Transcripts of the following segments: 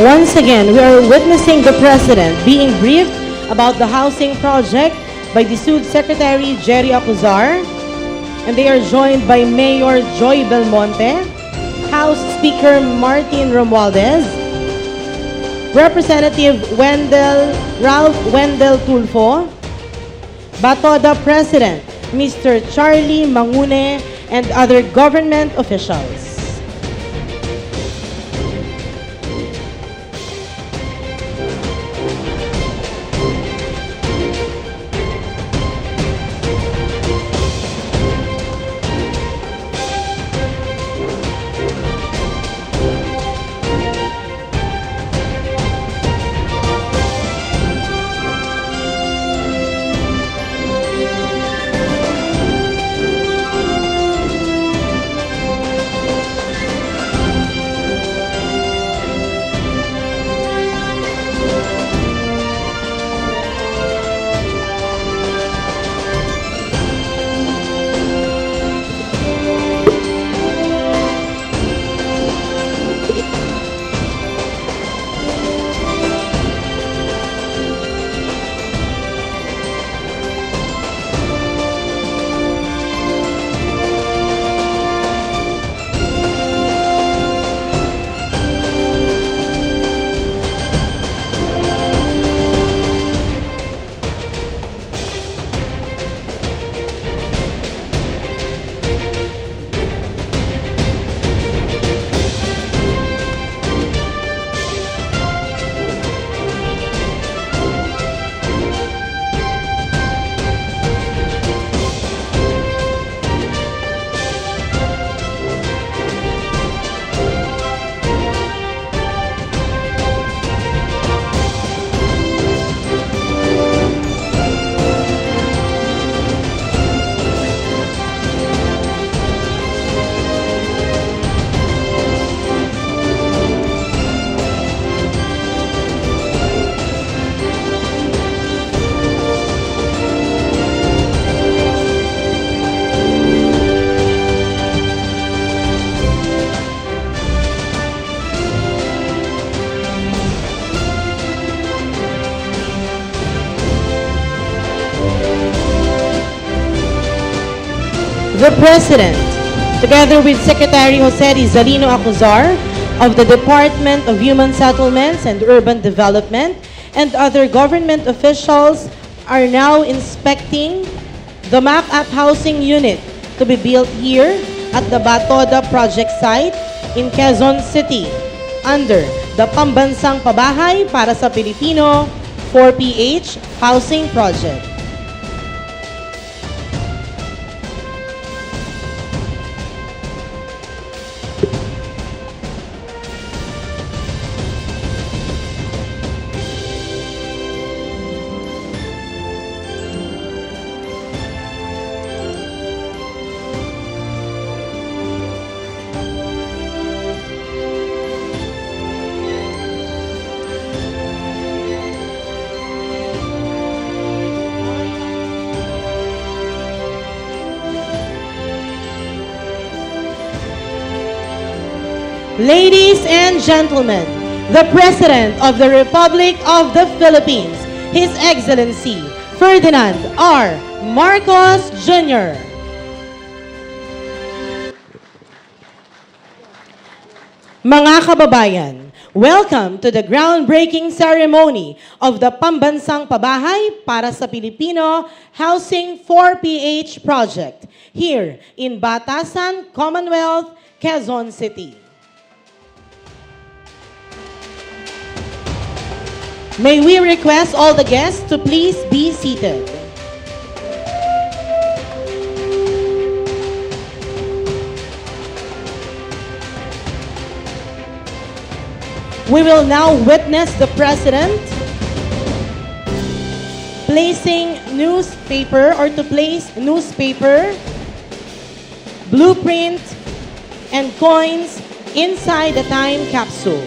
Once again, we are witnessing the President being briefed about the housing project by the SUD Secretary Jerry Acuzar, and they are joined by Mayor Joy Belmonte, House Speaker Martin Romualdez, Representative Ralph Wendell Tulfo, Batoda President Mr. Charlie Mangune, and other government officials. The President, together with Secretary Jose Rizalino Acuzar of the Department of Human Settlements and Urban Development, and other government officials are now inspecting the mock-up housing unit to be built here at the Batoda project site in Quezon City under the Pambansang Pabahay para sa Pilipino 4PH Housing Project. Ladies and gentlemen, the President of the Republic of the Philippines, His Excellency Ferdinand R. Marcos Jr. Mga kababayan, welcome to the groundbreaking ceremony of the Pambansang Pabahay para sa Pilipino Housing 4PH Project here in Batasan, Commonwealth, Quezon City. May we request all the guests to please be seated. We will now witness the President placing newspaper or to place newspaper, blueprint, and coins inside the time capsule.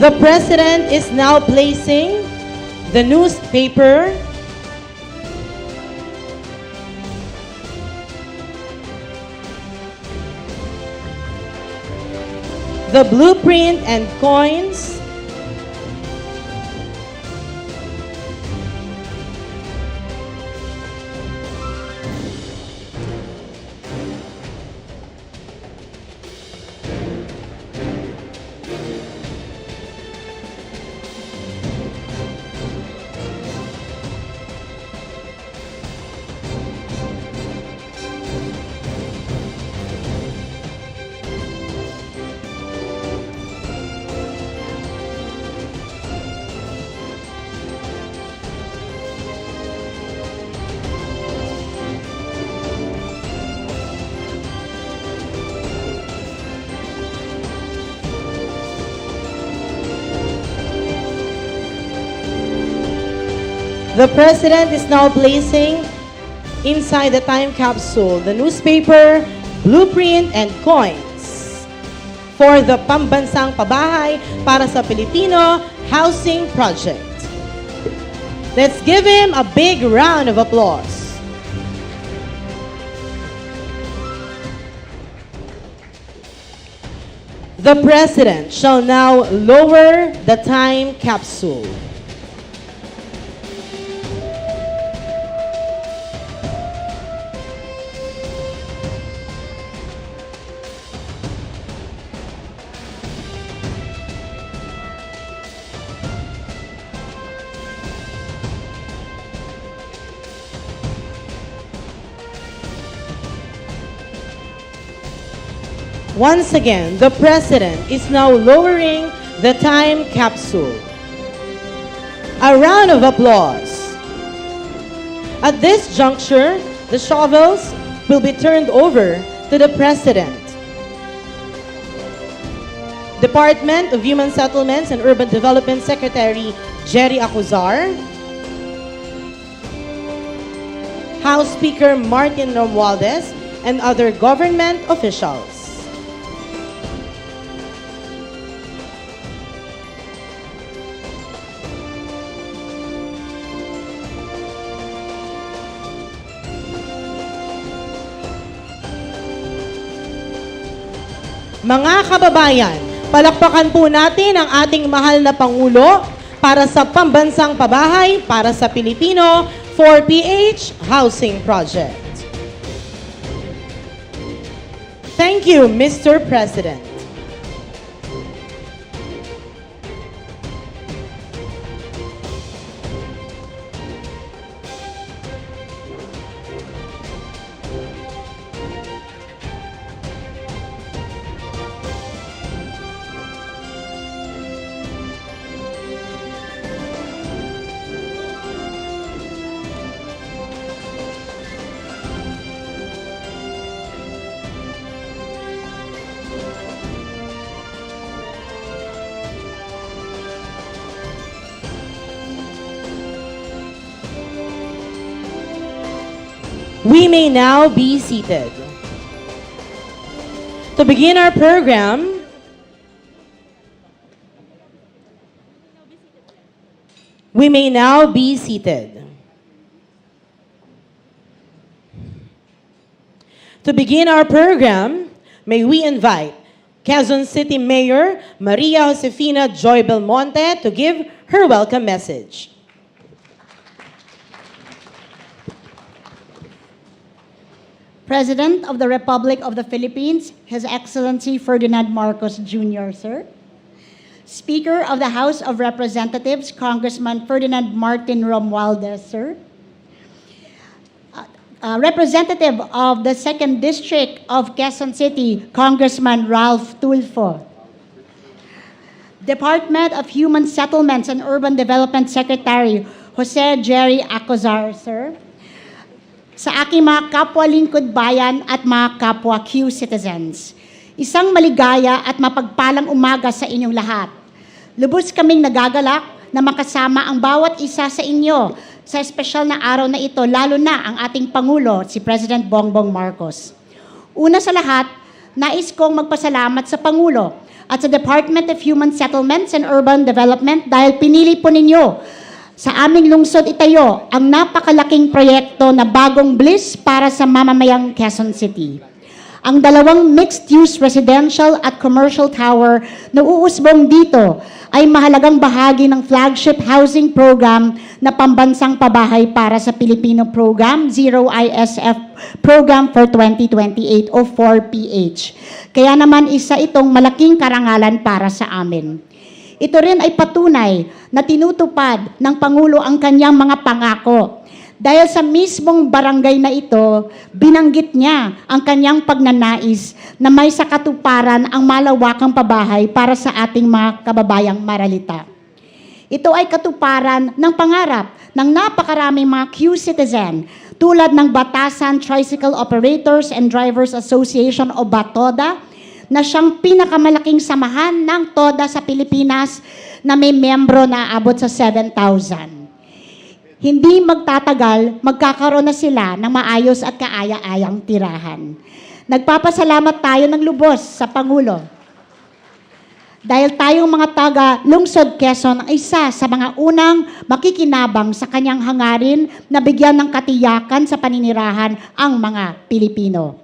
The President is now placing the newspaper, the blueprint and coins, the President is now placing inside the time capsule the newspaper, blueprint, and coins for the Pambansang Pabahay para sa Pilipino Housing Project. Let's give him a big round of applause. The President shall now lower the time capsule. Once again, the President is now lowering the time capsule. A round of applause. At this juncture, the shovels will be turned over to the President. Department of Human Settlements and Urban Development Secretary Jerry Acuzar, House Speaker Martin Romualdez, and other government officials. Mga kababayan, palakpakan po natin ang ating mahal na Pangulo para sa Pambansang Pabahay para sa Pilipino 4PH Housing Project. Thank you, Mr. President. We may now be seated. To begin our program, we may now be seated. To begin our program, may we invite Quezon City Mayor Maria Josefina Joy Belmonte to give her welcome message. President of the Republic of the Philippines, His Excellency Ferdinand Marcos Jr., sir. Speaker of the House of Representatives, Congressman Ferdinand Martin Romualdez, sir. Representative of the 2nd District of Quezon City, Congressman Ralph Tulfo. Department of Human Settlements and Urban Development Secretary, Jose Jerry Acuzar, sir. Sa aking mga kapwa lingkod bayan at mga kapwa Q-citizens, isang maligaya at mapagpalang umaga sa inyong lahat. Lubos kaming nagagalak na makasama ang bawat isa sa inyo sa espesyal na araw na ito, lalo na ang ating Pangulo, si President Bongbong Marcos. Una sa lahat, nais kong magpasalamat sa Pangulo at sa Department of Human Settlements and Urban Development dahil pinili po ninyo sa aming lungsod itayo ang napakalaking proyekto na bagong bliss para sa mamamayang Quezon City. Ang dalawang mixed-use residential at commercial tower na uusbong dito ay mahalagang bahagi ng flagship housing program na Pambansang Pabahay para sa Pilipino Program, Zero ISF Program for 2028 o 4PH. Kaya naman isa itong malaking karangalan para sa amin. Ito rin ay patunay na tinutupad ng Pangulo ang kanyang mga pangako. Dahil sa mismong barangay na ito, binanggit niya ang kanyang pagnanais na may sakatuparan ang malawakang pabahay para sa ating mga kababayang maralita. Ito ay katuparan ng pangarap ng napakaraming mga Q-citizen tulad ng Batasan Tricycle Operators and Drivers Association o BATODA na siyang pinakamalaking samahan ng TODA sa Pilipinas na may membro na aabot sa 7,000. Hindi magtatagal, magkakaroon na sila ng maayos at kaaya-ayang tirahan. Nagpapasalamat tayo ng lubos sa Pangulo. Dahil tayong mga taga-lungsod Quezon ay isa sa mga unang makikinabang sa kanyang hangarin na bigyan ng katiyakan sa paninirahan ang mga Pilipino.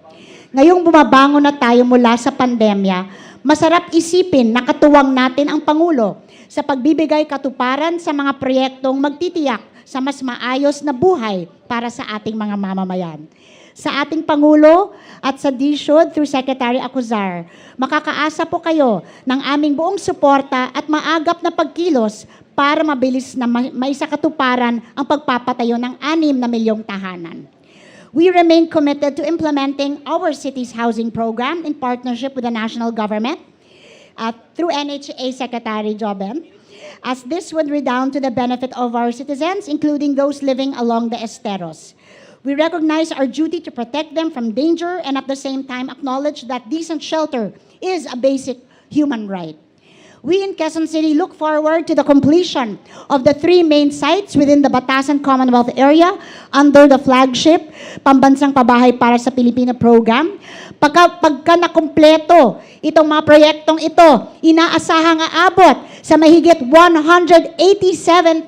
Ngayong bumabangon na tayo mula sa pandemya, masarap isipin na katuwang natin ang Pangulo sa pagbibigay katuparan sa mga proyektong magtitiyak sa mas maayos na buhay para sa ating mga mamamayan. Sa ating Pangulo at sa DSUD through Secretary Acuzar, makakaasa po kayo ng aming buong suporta at maagap na pagkilos para mabilis na maisakatuparan ang pagpapatayo ng 6 na milyong tahanan. We remain committed to implementing our city's housing program in partnership with the national government through NHA Secretary Joben, as this would redound to the benefit of our citizens, including those living along the esteros. We recognize our duty to protect them from danger and at the same time acknowledge that decent shelter is a basic human right. We in Quezon City look forward to the completion of the 3 main sites within the Batasan Commonwealth area under the flagship Pambansang Pabahay para sa Pilipino Program. Pagka nakumpleto itong mga proyektong ito, inaasahang aabot sa mahigit 187,000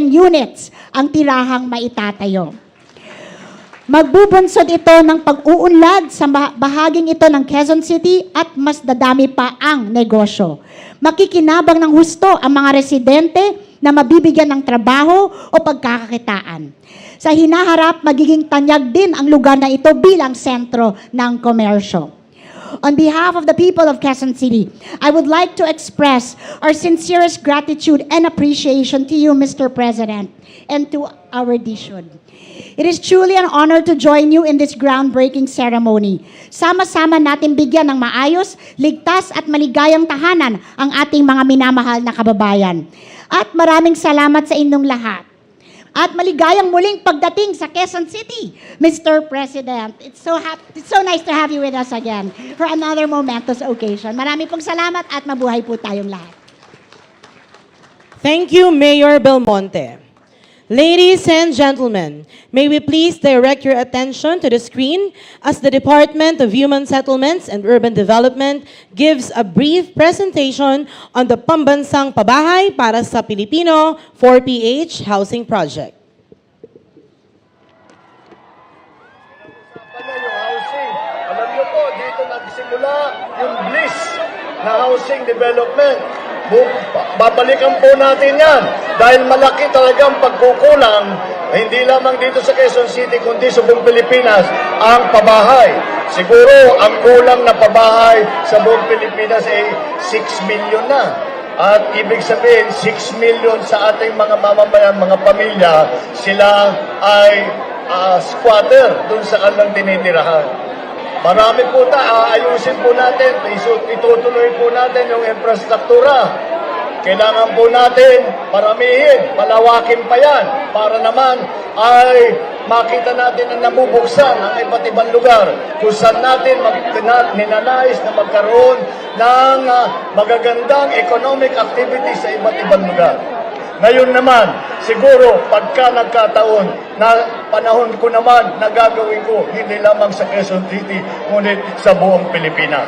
units ang tirahang maitatayo. Magbubunsod ito ng pag-uunlad sa bahaging ito ng Quezon City at mas dadami pa ang negosyo. Makikinabang ng husto ang mga residente na mabibigyan ng trabaho o pagkakakitaan. Sa hinaharap, magiging tanyag din ang lugar na ito bilang sentro ng komersyo. On behalf of the people of Quezon City, I would like to express our sincerest gratitude and appreciation to you, Mr. President, and to our DSUD. It is truly an honor to join you in this groundbreaking ceremony. Sama-sama natin bigyan ng maayos, ligtas at maligayang tahanan ang ating mga minamahal na kababayan. At maraming salamat sa inyong lahat. At maligayang muling pagdating sa Quezon City, Mr. President. It's so nice to have you with us again for another momentous occasion. Marami pong salamat at mabuhay po tayong lahat. Thank you, Mayor Belmonte. Ladies and gentlemen, may we please direct your attention to the screen as the Department of Human Settlements and Urban Development gives a brief presentation on the Pambansang Pabahay para sa Pilipino 4PH Housing Project. Yung housing, alam niyo po, dito nagsimula yung bliss na housing development. Babalikan po natin yan dahil malaki talagang pagkukulang hindi lamang dito sa Quezon City kundi sa buong Pilipinas ang pabahay. Siguro ang kulang na pabahay sa buong Pilipinas ay 6 million na. At ibig sabihin 6 million sa ating mga mamamayan, mga pamilya, sila ay squatter dun sa kanilang tinitirahan. Marami po ayusin po natin, itutuloy po natin yung infrastruktura. Kailangan po natin paramihin, palawakin pa yan para naman ay makita natin na nabubuksan ang iba't ibang lugar kung saan natin ninanais na magkaroon ng magagandang economic activity sa iba't ibang lugar. Ngayon naman, siguro pagka nagkataon na panahon ko naman na gagawin ko hindi lamang sa Quezon City, ngunit sa buong Pilipinas.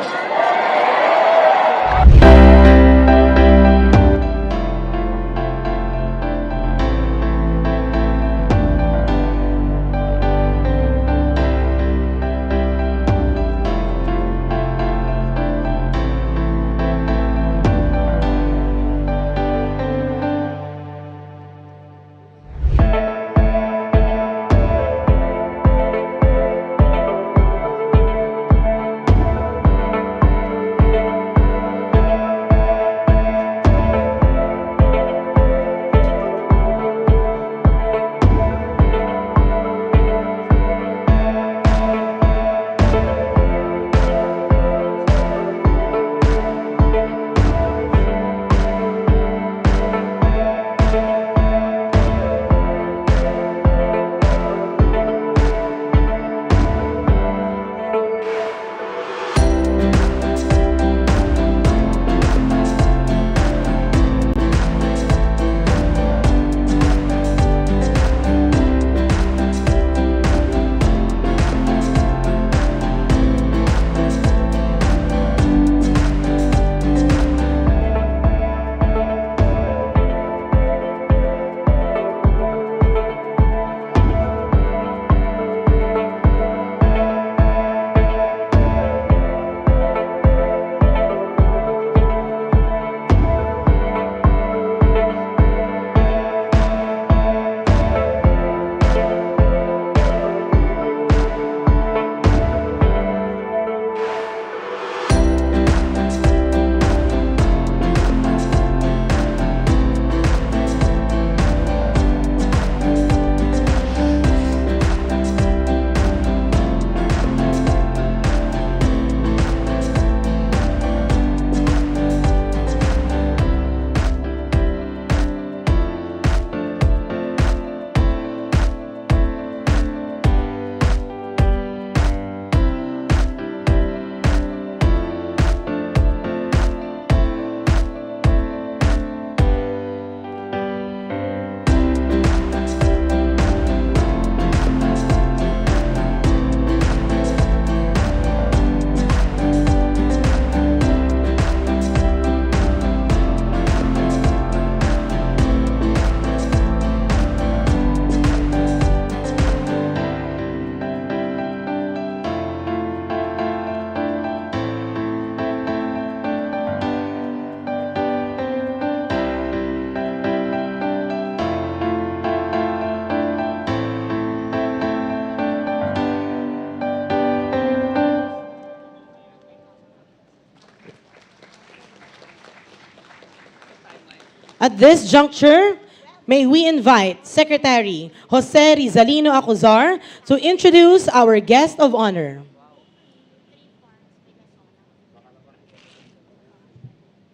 At this juncture, may we invite Secretary Jose Rizalino Acuzar to introduce our guest of honor.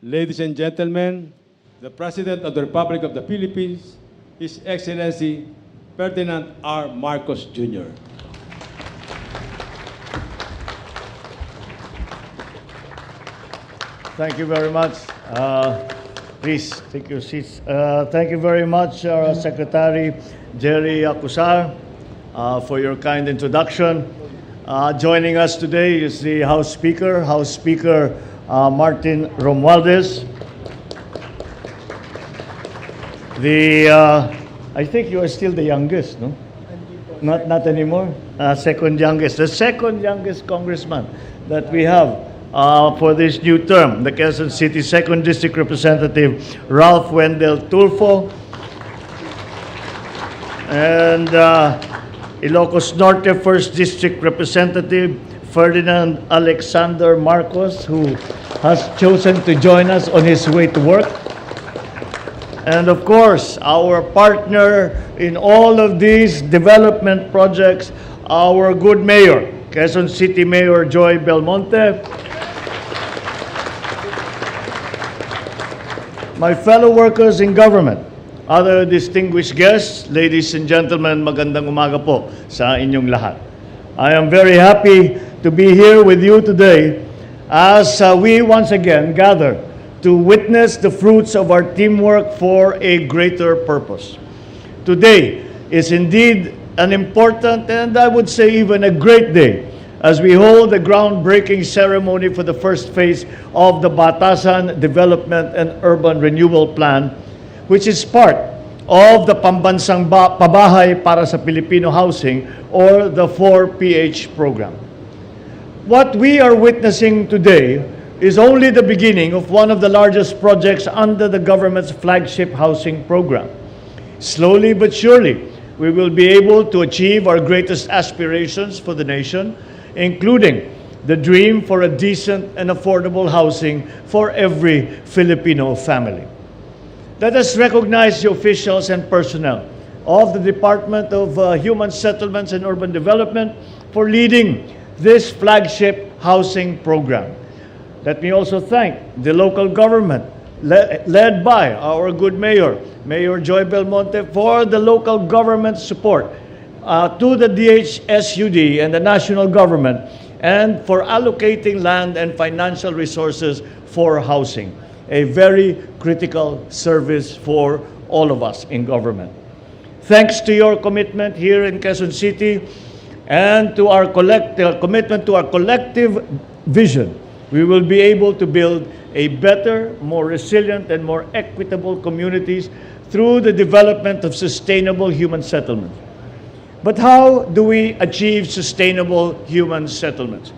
Ladies and gentlemen, the President of the Republic of the Philippines, His Excellency Ferdinand R. Marcos Jr. Thank you very much. Please take your seats. Thank you very much, Secretary Jerry Acuzar, for your kind introduction. Joining us today is the House Speaker, Martin Romualdez. I think you are still the youngest, no? Not anymore. Second youngest, the second youngest congressman that we have for this new term, the Quezon City 2nd District Representative Ralph Wendell Tulfo, and Ilocos Norte 1st District Representative Ferdinand Alexander Marcos, who has chosen to join us on his way to work. And of course, our partner in all of these development projects, our good mayor, Quezon City Mayor Joy Belmonte. My fellow workers in government, other distinguished guests, ladies and gentlemen, magandang umaga po sa inyong lahat. I am very happy to be here with you today as we once again gather to witness the fruits of our teamwork for a greater purpose. Today is indeed an important and I would say even a great day as we hold the groundbreaking ceremony for the first phase of the Batasan Development and Urban Renewal Plan, which is part of the Pambansang Pabahay para sa Pilipino Housing, or the 4PH program. What we are witnessing today is only the beginning of one of the largest projects under the government's flagship housing program. Slowly but surely, we will be able to achieve our greatest aspirations for the nation, including the dream for a decent and affordable housing for every Filipino family. Let us recognize the officials and personnel of the Department of Human Settlements and Urban Development for leading this flagship housing program. Let me also thank the local government led by our good mayor, Mayor Joy Belmonte, for the local government support to the DHSUD and the national government, and for allocating land and financial resources for housing, a very critical service for all of us in government. Thanks to your commitment here in Quezon City and to our commitment to our collective vision, we will be able to build a better, more resilient, and more equitable communities through the development of sustainable human settlements. But how do we achieve sustainable human settlements?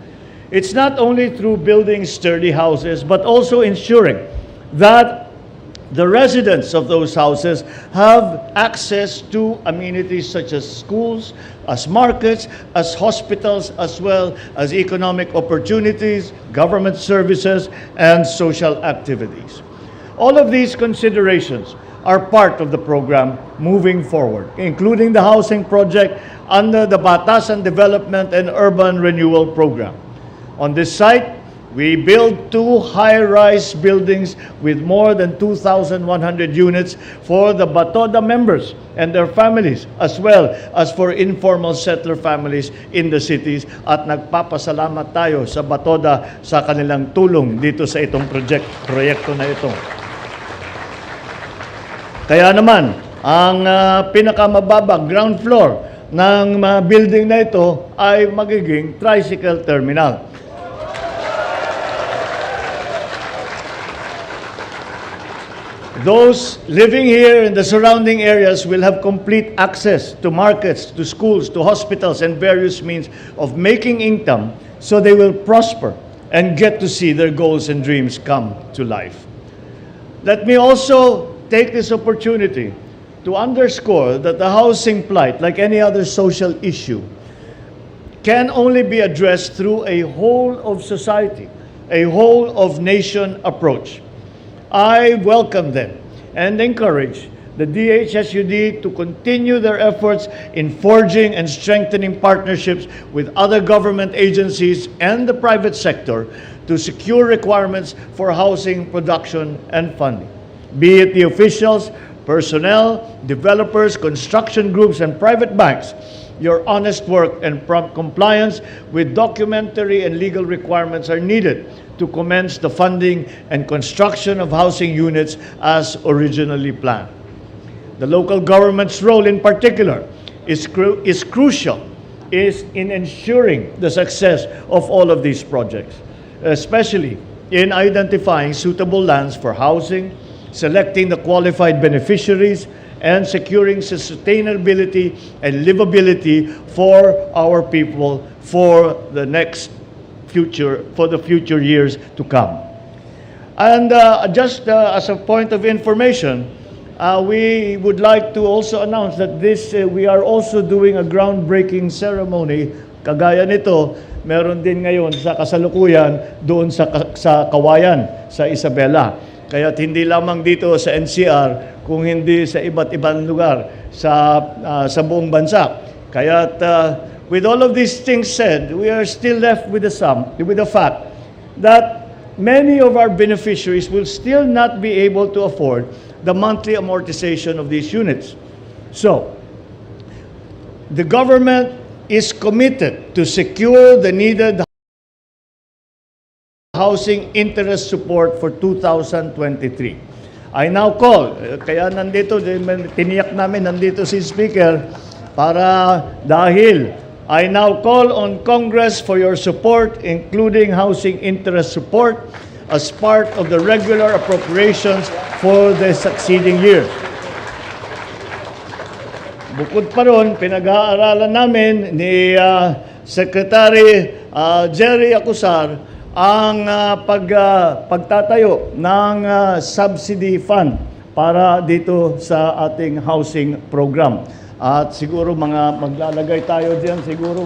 It's not only through building sturdy houses, but also ensuring that the residents of those houses have access to amenities such as schools, as markets, as hospitals, as well as economic opportunities, government services, and social activities. All of these considerations are part of the program moving forward, including the housing project under the Batasan Development and Urban Renewal Program. On this site, we built 2 high-rise buildings with more than 2,100 units for the Batoda members and their families, as well as for informal settler families in the cities. At nagpapasalamat tayo sa Batoda sa kanilang tulong dito sa itong proyekto na ito. Kaya naman, ang pinakamababa, ground floor ng building na ito ay magiging tricycle terminal. Those living here in the surrounding areas will have complete access to markets, to schools, to hospitals, and various means of making income, so they will prosper and get to see their goals and dreams come to life. Let me also take this opportunity to underscore that the housing plight, like any other social issue, can only be addressed through a whole of society, a whole of nation approach. I welcome them and encourage the DHSUD to continue their efforts in forging and strengthening partnerships with other government agencies and the private sector to secure requirements for housing production and funding. Be it the officials, personnel, developers, construction groups, and private banks, your honest work and prompt compliance with documentary and legal requirements are needed to commence the funding and construction of housing units as originally planned. The local government's role in particular is crucial in ensuring the success of all of these projects, especially in identifying suitable lands for housing, selecting the qualified beneficiaries, and securing sustainability and livability for our people for the future years to come. And just as a point of information, we would like to also announce that we are also doing a groundbreaking ceremony. Kagaya nito, meron din ngayon sa kasalukuyan doon sa Kawayan, sa Isabela. Kaya't hindi lamang dito sa NCR, kung hindi sa iba't ibang lugar sa buong bansa. Kaya't with all of these things said, we are still left with the fact that many of our beneficiaries will still not be able to afford the monthly amortization of these units. So, the government is committed to secure the needed housing interest support for 2023. I now call, kaya nandito, tiniyak namin nandito si Speaker, dahil I now call on Congress for your support, including housing interest support, as part of the regular appropriations for the succeeding year. Bukod pa ron, pinag-aaralan namin ni Secretary Jerry Acosar ang pagtatayo ng subsidy fund para dito sa ating housing program. At siguro maglalagay tayo diyan, siguro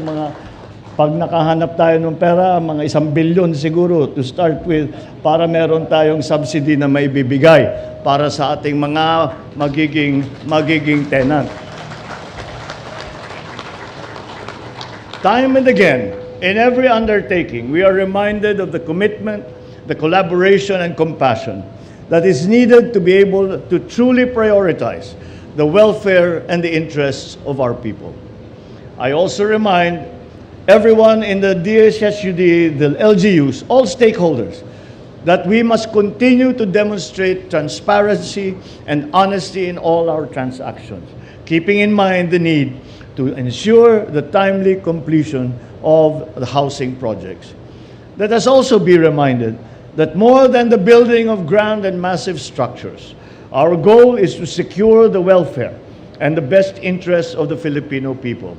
pag nakahanap tayo ng pera, mga 1 billion siguro to start with, para meron tayong subsidy na may bibigay para sa ating mga magiging tenant. Time and again, in every undertaking, we are reminded of the commitment, the collaboration, and compassion that is needed to be able to truly prioritize the welfare and the interests of our people. I also remind everyone in the DHSUD, the LGUs, all stakeholders, that we must continue to demonstrate transparency and honesty in all our transactions, keeping in mind the need to ensure the timely completion of the housing projects. Let us also be reminded that more than the building of grand and massive structures, our goal is to secure the welfare and the best interests of the Filipino people.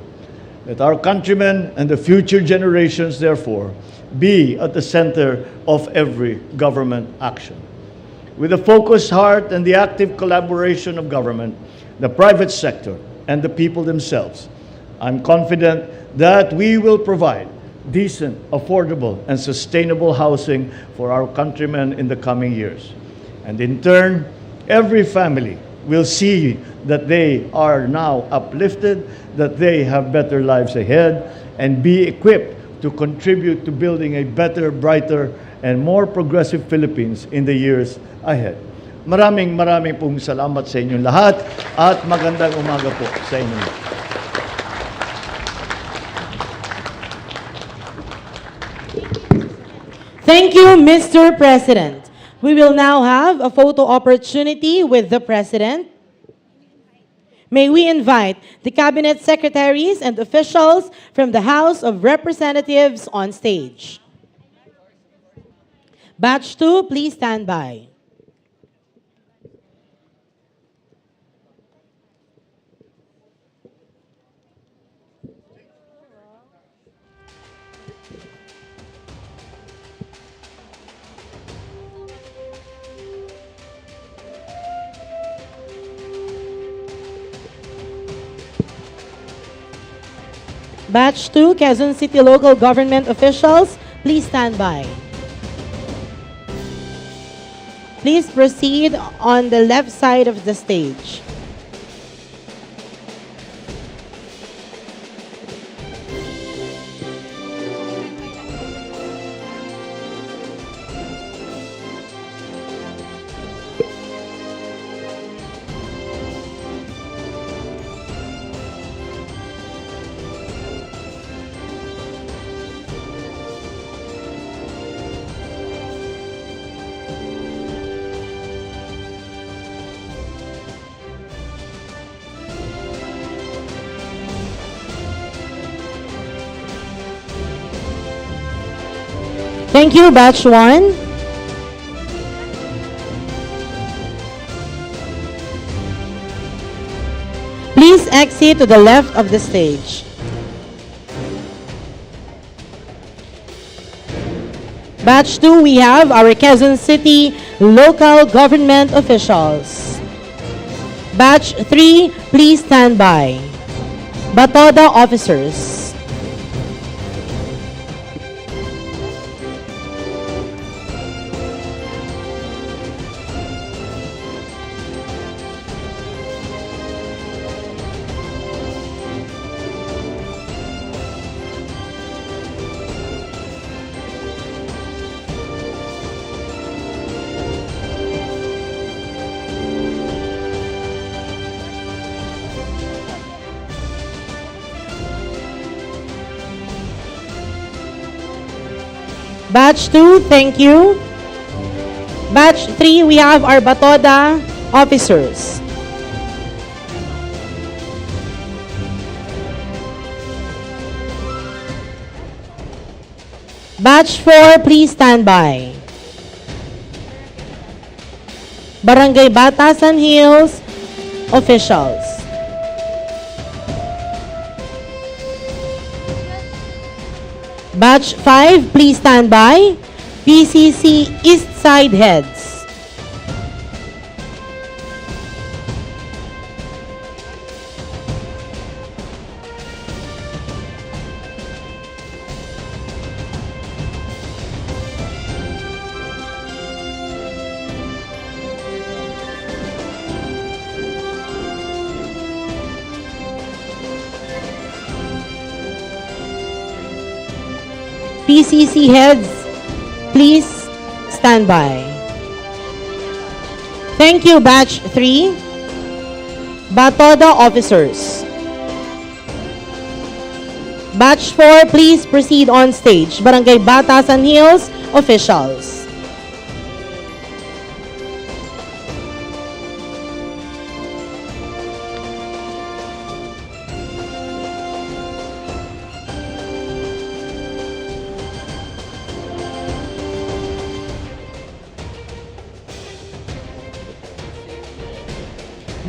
Let our countrymen and the future generations, therefore, be at the center of every government action. With a focused heart and the active collaboration of government, the private sector, and the people themselves, I'm confident that we will provide decent, affordable, and sustainable housing for our countrymen in the coming years. And in turn, every family will see that they are now uplifted, that they have better lives ahead, and be equipped to contribute to building a better, brighter, and more progressive Philippines in the years ahead. Maraming pong salamat sa inyong lahat at magandang umaga po sa inyong lahat. Thank you, Mr. President. We will now have a photo opportunity with the President. May we invite the Cabinet Secretaries and officials from the House of Representatives on stage. Batch 2, please stand by. Batch 2, Quezon City local government officials, please stand by. Please proceed on the left side of the stage. Thank you, Batch 1. Please exit to the left of the stage. Batch 2, we have our Quezon City local government officials. Batch 3, please stand by. Batoda officers. Batch 2, thank you. Batch 3, we have our Batoda officers. Batch 4, please stand by. Barangay Batasan Hills officials. Batch 5, please stand by. PCC East Side heads. PCC heads, please stand by. Thank you, Batch 3. Batoda officers. Batch 4, please proceed on stage. Barangay Batasan Hills officials.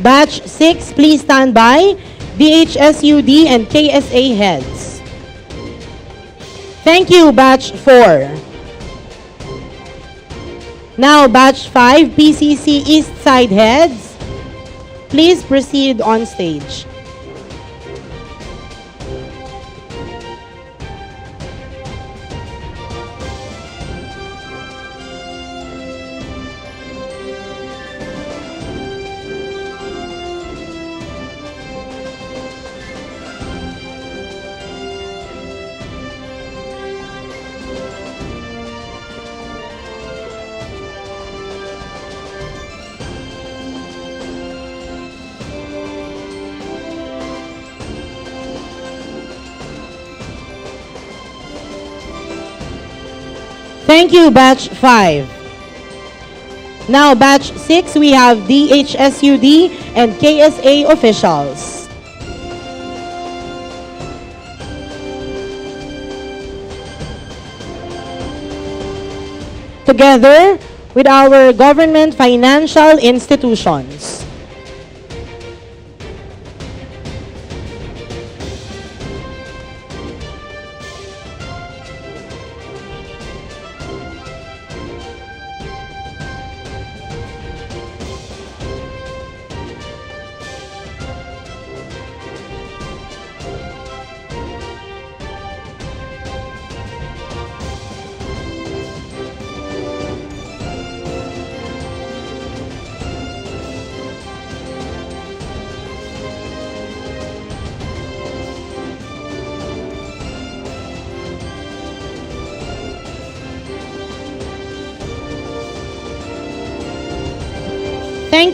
Batch 6, please stand by. DHSUD and KSA heads. Thank you, Batch 4. Now, Batch 5, PCC East Side heads. Please proceed on stage. Thank you, Batch 5. Now, Batch 6, we have DHSUD and KSA officials. Together with our government financial institutions.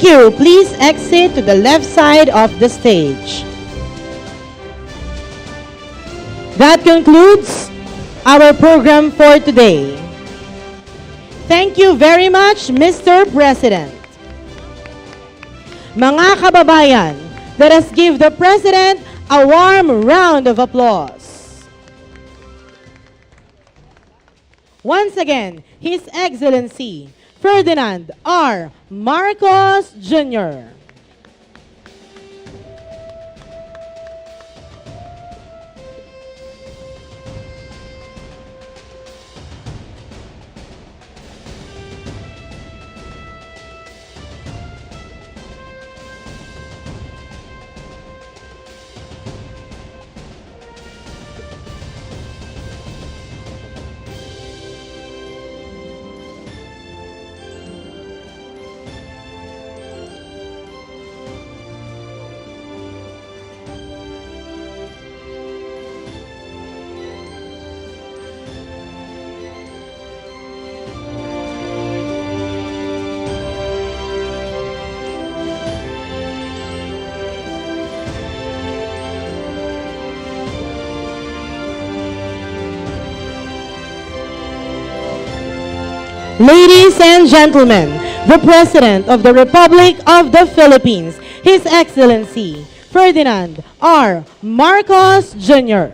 Thank you. Please exit to the left side of the stage. That concludes our program for today. Thank you very much, Mr. President. Mga kababayan, let us give the President a warm round of applause. Once again, His Excellency Ferdinand R. Marcos Jr. Ladies and gentlemen, the President of the Republic of the Philippines, His Excellency Ferdinand R. Marcos Jr.